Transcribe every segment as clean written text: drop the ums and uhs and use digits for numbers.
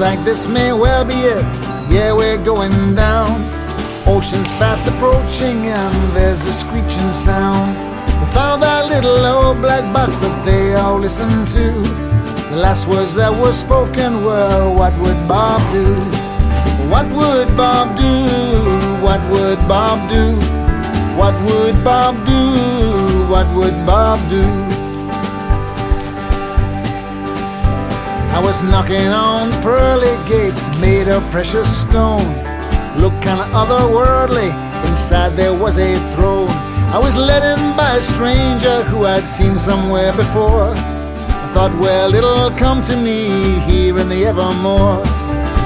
like this may well be it. Yeah, we're going down. Ocean's fast approaching and there's a screeching sound. We found that little old black box that they all listen to. The last words that were spoken were, what would Bob do? What would Bob do? What would Bob do? What would Bob do? What would Bob do? I was knocking on the pearly gates made of precious stone. Looked kinda otherworldly, inside there was a throne. I was led in by a stranger who I'd seen somewhere before. I thought, well, it'll come to me here in the evermore.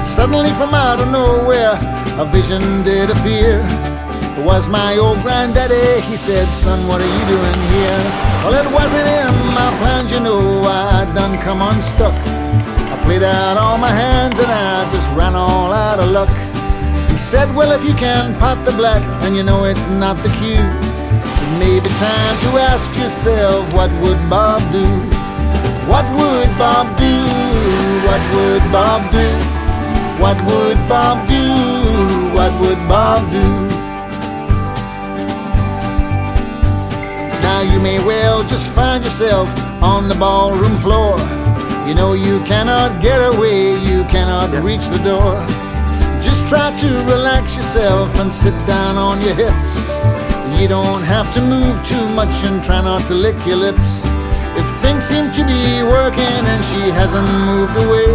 Suddenly from out of nowhere, a vision did appear. It was my old granddaddy. He said, son, what are you doing here? Well, it wasn't in my plans, you know, I done come unstuck. I played out all my hands and I just ran all out of luck. He said, well, if you can pot the black and you know it's not the cue, it may be time to ask yourself, what would Bob do? What would Bob do? What would Bob do? What would Bob do? What would Bob do? Now you may well just find yourself on the ballroom floor. You know you cannot get away, you cannot reach the door. Just try to relax yourself and sit down on your hips. You don't have to move too much and try not to lick your lips. If things seem to be working and she hasn't moved away,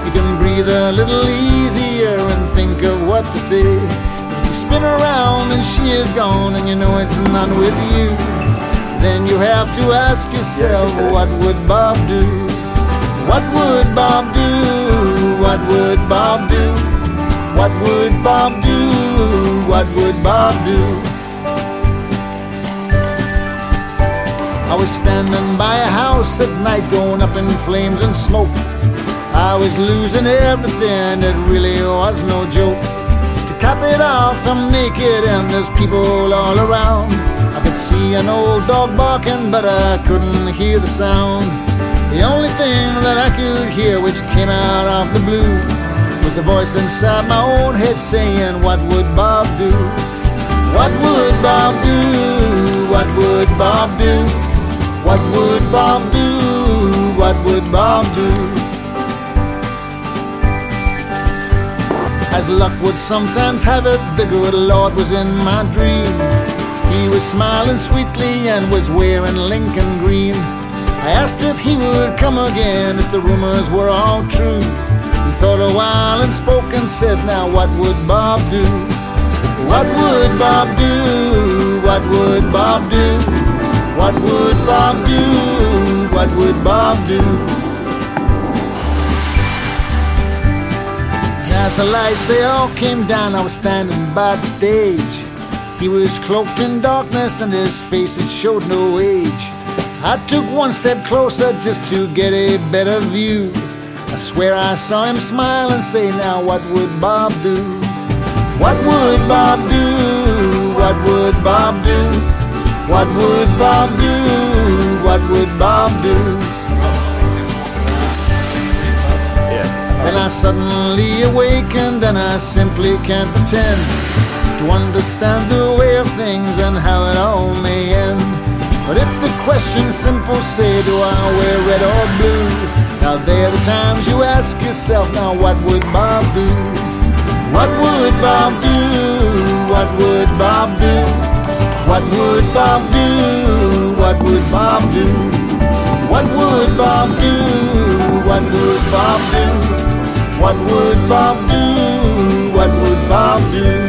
you can breathe a little easier and think of what to say. If you spin around and she is gone and you know it's not with you, then you have to ask yourself, what would Bob do? What would Bob do? What would Bob do? What would Bob do? What would Bob do? I was standing by a house at night going up in flames and smoke. I was losing everything, it really was no joke. To cap it off, I'm naked and there's people all around. I could see an old dog barking, but I couldn't hear the sound. The only thing that I could hear, which came out of the blue, was a voice inside my own head saying, what would Bob do? What would Bob do? What would Bob do? What would Bob do? What would Bob do? As luck would sometimes have it, the good Lord was in my dream. He was smiling sweetly and was wearing Lincoln green. I asked if he would come again if the rumors were all true. He thought a while and spoke and said, now what would Bob do? What would Bob do? What would Bob do? What would Bob do? What would Bob do? As the lights they all came down, I was standing by the stage. He was cloaked in darkness and his face it showed no age. I took one step closer just to get a better view. I swear I saw him smile and say, now what would Bob do? What would Bob do? What would Bob do? What would Bob do? What would Bob do? Then I suddenly awakened and I simply can't pretend to understand the way of things and how it all may end. But if the question's simple, say, do I wear red or blue? Now there are the times you ask yourself, now what would Bob do? What would Bob do? What would Bob do? What would Bob do? What would Bob do? What would Bob do? What would Bob do? What would Bob do? What would Bob do?